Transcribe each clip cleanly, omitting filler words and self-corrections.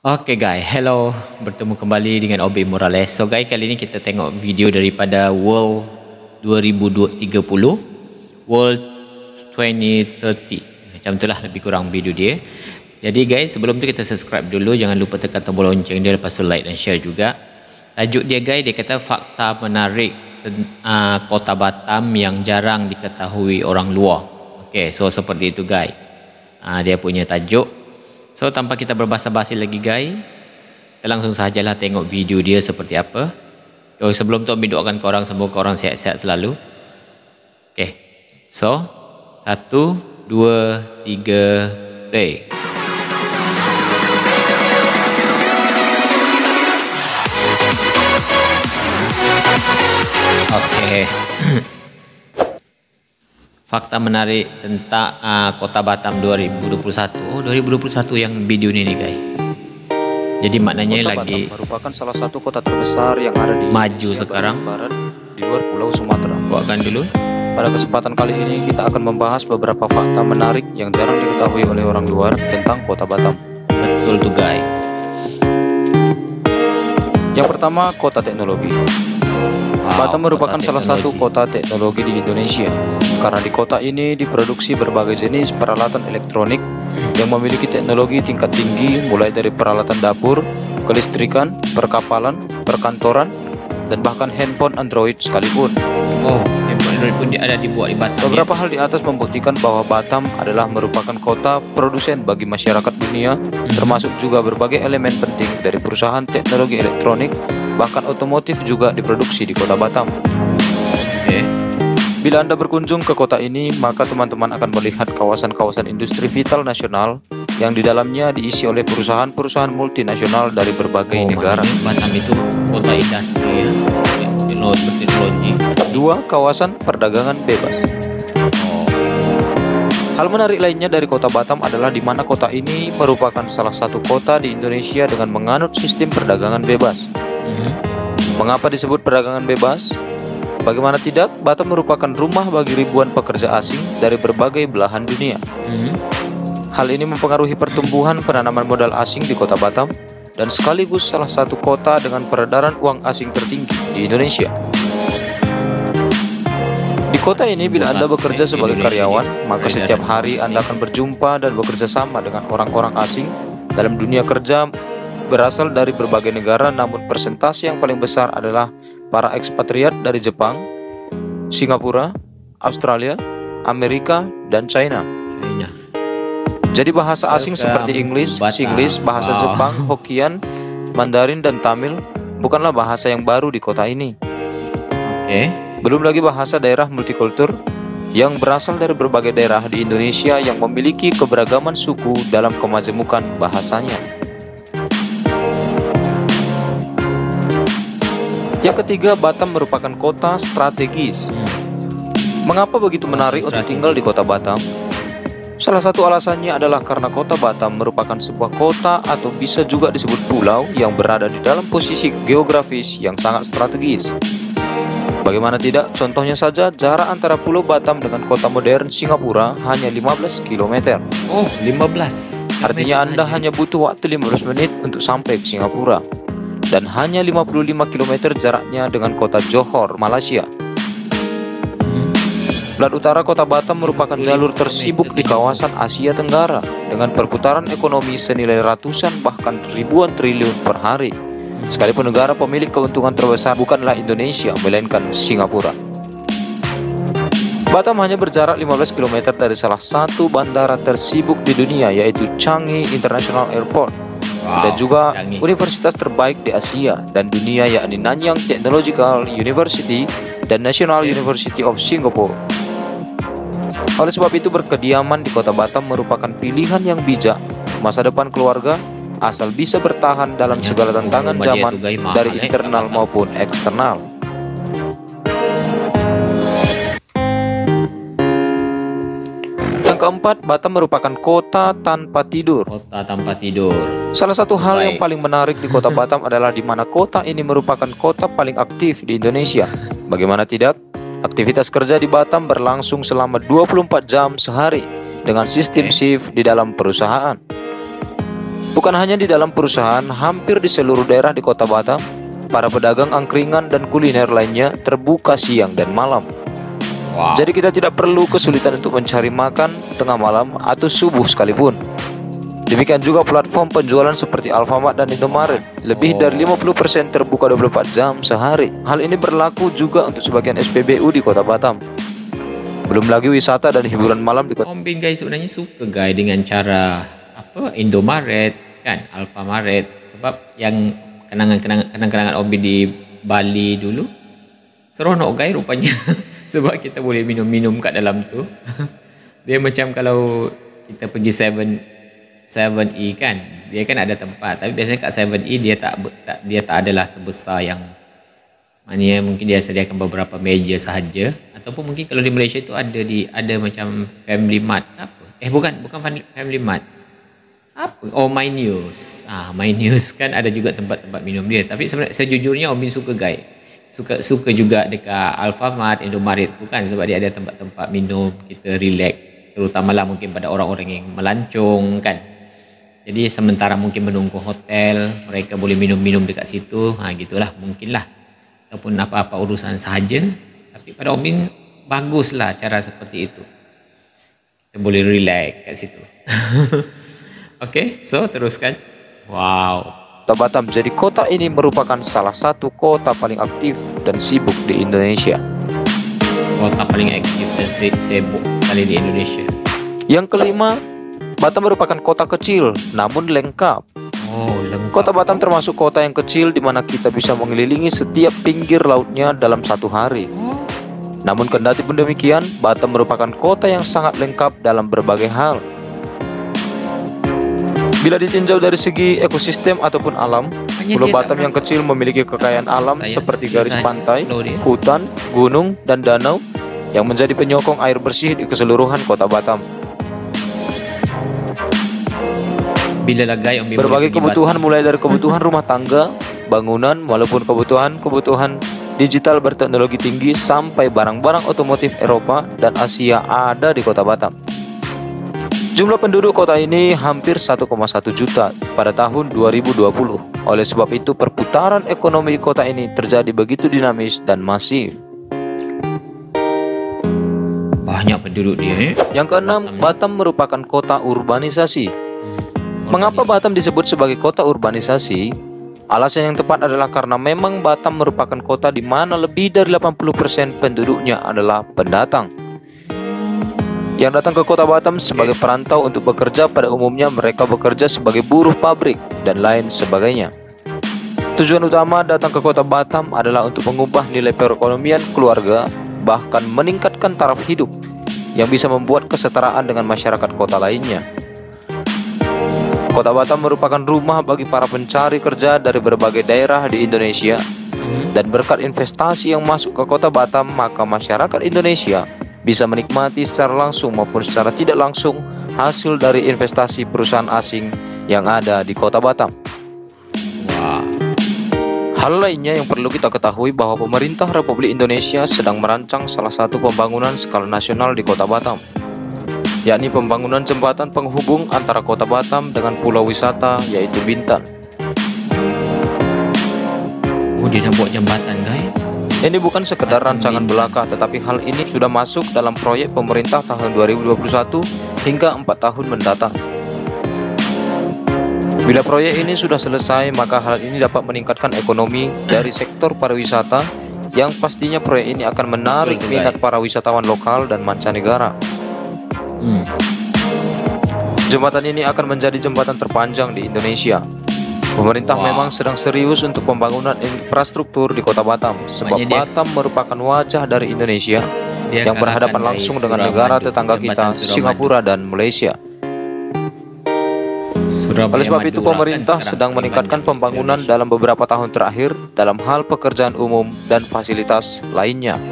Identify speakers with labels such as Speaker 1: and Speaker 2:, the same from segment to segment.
Speaker 1: Oke guys, hello, bertemu kembali dengan Obi Morales. So guys, kali ini kita tengok video daripada World 2030, World 2030. Macam itulah lebih kurang video dia. Jadi guys, sebelum tu kita subscribe dulu, jangan lupa tekan tombol lonceng dia, lepas tu like dan share juga. Tajuk dia guys, dia kata fakta menarik kota Batam yang jarang diketahui orang luar. Oke, so seperti itu guys. Dia punya tajuk. So tanpa kita berbasa-basi lagi guys, kita langsung sajalah tengok video dia seperti apa. So sebelum tu Abi doakan korang semoga korang sihat-sihat selalu. Okay, so 1, 2, 3, play. Okay. Fakta menarik tentang Kota Batam 2021. Oh, 2021 yang video ini nih guys. Jadi maknanya
Speaker 2: Kota
Speaker 1: lagi
Speaker 2: Batam merupakan salah satu kota terbesar yang ada di
Speaker 1: maju sekarang
Speaker 2: barat di luar Pulau Sumatera.
Speaker 1: Buatkan dulu.
Speaker 2: Pada kesempatan kali ini kita akan membahas beberapa fakta menarik yang jarang diketahui oleh orang luar tentang Kota Batam.
Speaker 1: Betul tuh guys.
Speaker 2: Yang pertama, kota teknologi. Batam merupakan salah satu kota teknologi di Indonesia karena di kota ini diproduksi berbagai jenis peralatan elektronik yang memiliki teknologi tingkat tinggi, mulai dari peralatan dapur, kelistrikan, perkapalan, perkantoran, dan bahkan handphone Android sekalipun.
Speaker 1: Oh, handphone Android pun ada dibuat di Batam.
Speaker 2: Beberapa hal di atas membuktikan bahwa Batam adalah merupakan kota produsen bagi masyarakat dunia, termasuk juga berbagai elemen penting dari perusahaan teknologi elektronik, bahkan otomotif juga diproduksi di kota Batam. Bila Anda berkunjung ke kota ini, maka teman-teman akan melihat kawasan-kawasan industri vital nasional yang di dalamnya diisi oleh perusahaan-perusahaan multinasional dari berbagai negara.
Speaker 1: Batam itu kota industri ya, berteknologi.
Speaker 2: 2. Kawasan perdagangan bebas. Hal menarik lainnya dari kota Batam adalah di mana kota ini merupakan salah satu kota di Indonesia dengan menganut sistem perdagangan bebas. Mengapa disebut perdagangan bebas? Bagaimana tidak, Batam merupakan rumah bagi ribuan pekerja asing dari berbagai belahan dunia. Hal ini mempengaruhi pertumbuhan penanaman modal asing di kota Batam dan sekaligus salah satu kota dengan peredaran uang asing tertinggi di Indonesia. Di kota ini, bila Anda bekerja sebagai karyawan, maka setiap hari Anda akan berjumpa dan bekerja sama dengan orang-orang asing dalam dunia kerja berasal dari berbagai negara, namun persentase yang paling besar adalah para ekspatriat dari Jepang, Singapura, Australia, Amerika, dan China. Jadi bahasa asing seperti Inggris, Singlish, bahasa Jepang, Hokkien, Mandarin, dan Tamil bukanlah bahasa yang baru di kota ini. Belum lagi bahasa daerah multikultur yang berasal dari berbagai daerah di Indonesia yang memiliki keberagaman suku dalam kemajemukan bahasanya. Yang ketiga, Batam merupakan kota strategis. Mengapa begitu menarik untuk tinggal di kota Batam? Salah satu alasannya adalah karena kota Batam merupakan sebuah kota atau bisa juga disebut pulau yang berada di dalam posisi geografis yang sangat strategis. Bagaimana tidak, contohnya saja jarak antara Pulau Batam dengan kota modern Singapura hanya 15 km.
Speaker 1: Oh, 15.
Speaker 2: Artinya Anda hanya butuh waktu 15 menit untuk sampai ke Singapura. Dan hanya 55 km jaraknya dengan kota Johor, Malaysia. Belah utara kota Batam merupakan jalur tersibuk di kawasan Asia Tenggara dengan perputaran ekonomi senilai ratusan bahkan ribuan triliun per hari. Sekalipun negara pemilik keuntungan terbesar bukanlah Indonesia, melainkan Singapura. Batam hanya berjarak 15 km dari salah satu bandara tersibuk di dunia, yaitu Changi International Airport. Dan juga universitas terbaik di Asia dan dunia, yakni Nanyang Technological University dan National University of Singapore. Oleh sebab itu, berkediaman di kota Batam merupakan pilihan yang bijak masa depan keluarga, asal bisa bertahan dalam segala tantangan zaman dari internal maupun eksternal. Yang keempat, Batam merupakan kota tanpa tidur.
Speaker 1: Kota tanpa tidur.
Speaker 2: Salah satu hal yang paling menarik di kota Batam adalah di mana kota ini merupakan kota paling aktif di Indonesia. Bagaimana tidak, aktivitas kerja di Batam berlangsung selama 24 jam sehari dengan sistem shift di dalam perusahaan. Bukan hanya di dalam perusahaan, hampir di seluruh daerah di Kota Batam, para pedagang angkringan dan kuliner lainnya terbuka siang dan malam.
Speaker 1: Wow.
Speaker 2: Jadi kita tidak perlu kesulitan untuk mencari makan tengah malam atau subuh sekalipun. Demikian juga platform penjualan seperti Alfamart dan Indomaret. Lebih dari 50% terbuka 24 jam sehari. Hal ini berlaku juga untuk sebagian SPBU di Kota Batam. Belum lagi wisata dan hiburan malam di Kota.
Speaker 1: Om Bin guys sebenarnya suka guys dengan cara Indomaret kan, Alfamart, sebab yang kenangan Om Bin di Bali dulu seronok guys rupanya. Sebab kita boleh minum-minum kat dalam tu. Dia macam kalau kita pergi 7E kan, dia kan ada tempat, tapi biasanya kat 7E dia tak adalah sebesar yang maknanya mungkin dia sediakan beberapa meja sahaja, ataupun mungkin kalau di Malaysia tu ada macam Family Mart apa? Bukan Family Mart. Apa? My News. My News kan ada juga tempat-tempat minum dia. Tapi sebenarnya sejujurnya Om Bin suka guys. Suka juga dekat Alfamart, Indomaret tu kan, sebab dia ada tempat-tempat minum, kita relax, terutamalah mungkin pada orang-orang yang melancong kan. Jadi sementara mungkin menunggu hotel, mereka boleh minum-minum dekat situ. Gitulah mungkinlah. Ataupun apa-apa urusan sahaja. Tapi pada Om Bin baguslah cara seperti itu. Kita boleh relax kat situ. Okey, so teruskan. Wow.
Speaker 2: Kota Batam. Jadi kota ini merupakan salah satu kota paling aktif dan sibuk di Indonesia.
Speaker 1: Kota paling aktif dan sibuk sekali di Indonesia.
Speaker 2: Yang kelima, Batam merupakan kota kecil namun lengkap.
Speaker 1: Lengkap.
Speaker 2: Kota Batam termasuk kota yang kecil di mana kita bisa mengelilingi setiap pinggir lautnya dalam satu hari. Namun kendati pun demikian, Batam merupakan kota yang sangat lengkap dalam berbagai hal. Bila ditinjau dari segi ekosistem ataupun alam, Pulau Batam yang kecil memiliki kekayaan alam seperti garis pantai, hutan, gunung, dan danau yang menjadi penyokong air bersih di keseluruhan Kota Batam. Berbagai kebutuhan mulai dari kebutuhan rumah tangga, bangunan, maupun kebutuhan digital berteknologi tinggi sampai barang-barang otomotif Eropa dan Asia ada di Kota Batam. Jumlah penduduk kota ini hampir 1,1 juta pada tahun 2020. Oleh sebab itu perputaran ekonomi kota ini terjadi begitu dinamis dan masif.
Speaker 1: Banyak penduduk dia.
Speaker 2: Yang keenam, Batam merupakan kota urbanisasi. Mengapa Batam disebut sebagai kota urbanisasi? Alasan yang tepat adalah karena memang Batam merupakan kota di mana lebih dari 80% penduduknya adalah pendatang. Yang datang ke Kota Batam sebagai perantau untuk bekerja, pada umumnya mereka bekerja sebagai buruh pabrik dan lain sebagainya. Tujuan utama datang ke Kota Batam adalah untuk mengubah nilai perekonomian keluarga, bahkan meningkatkan taraf hidup yang bisa membuat kesetaraan dengan masyarakat kota lainnya. Kota Batam merupakan rumah bagi para pencari kerja dari berbagai daerah di Indonesia, dan berkat investasi yang masuk ke Kota Batam, maka masyarakat Indonesia bisa menikmati secara langsung maupun secara tidak langsung hasil dari investasi perusahaan asing yang ada di Kota Batam. Hal lainnya yang perlu kita ketahui bahwa pemerintah Republik Indonesia sedang merancang salah satu pembangunan skala nasional di Kota Batam, yakni pembangunan jembatan penghubung antara Kota Batam dengan pulau wisata yaitu Bintan.
Speaker 1: Dia nak buat jembatan guys.
Speaker 2: Ini bukan sekedar rancangan belaka, tetapi hal ini sudah masuk dalam proyek pemerintah tahun 2021 hingga 4 tahun mendatang. Bila proyek ini sudah selesai, maka hal ini dapat meningkatkan ekonomi dari sektor pariwisata, yang pastinya proyek ini akan menarik minat para wisatawan lokal dan mancanegara. Jembatan ini akan menjadi jembatan terpanjang di Indonesia. Pemerintah memang sedang serius untuk pembangunan infrastruktur di Kota Batam, sebab Batam merupakan wajah dari Indonesia yang berhadapan langsung dengan negara tetangga kita, Singapura dan Malaysia. Oleh sebab itu pemerintah sedang meningkatkan pembangunan dalam beberapa tahun terakhir dalam hal pekerjaan umum dan fasilitas lainnya.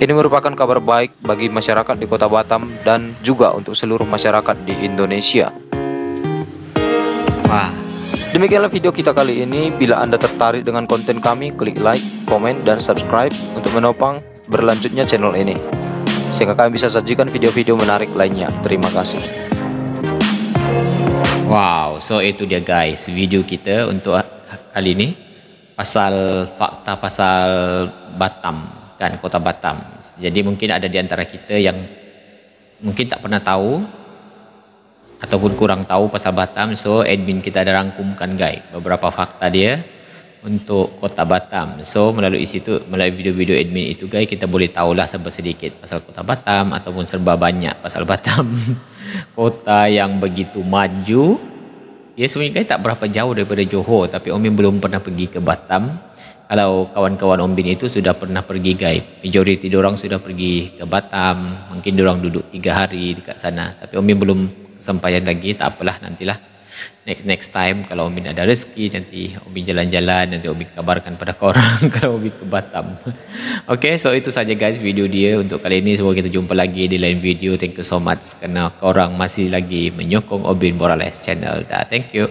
Speaker 2: Ini merupakan kabar baik bagi masyarakat di Kota Batam dan juga untuk seluruh masyarakat di Indonesia. Demikianlah video kita kali ini. Bila Anda tertarik dengan konten kami, klik like, komen, dan subscribe untuk menopang berlanjutnya channel ini, sehingga kami bisa sajikan video-video menarik lainnya. Terima kasih.
Speaker 1: Wow, so itu dia guys video kita untuk kali ini pasal fakta pasal Batam kan, kota Batam. Jadi mungkin ada di antara kita yang mungkin tak pernah tahu ataupun kurang tahu pasal Batam. So admin kita ada rangkumkan guys beberapa fakta dia untuk kota Batam. So melalui situ, melalui video-video admin itu guys, kita boleh tahulah serba sedikit pasal kota Batam ataupun serba banyak pasal Batam. Kota yang begitu maju. Ya sebenarnya guys tak berapa jauh daripada Johor, tapi Om Bin belum pernah pergi ke Batam. Kalau kawan-kawan Om Bin itu sudah pernah pergi guys. Majoriti diorang sudah pergi ke Batam. Mungkin diorang duduk 3 hari dekat sana. Tapi Om Bin belum kesampaian lagi. Tak apalah, nantilah next time kalau Om Bin ada rezeki, nanti Om Bin jalan-jalan, nanti Om Bin kabarkan pada korang kalau Om Bin ke Batam. Okay, so itu saja guys video dia untuk kali ini. Semoga kita jumpa lagi di lain video. Thank you so much kerana korang masih lagi menyokong Om Bin Borales channel. Dah, thank you.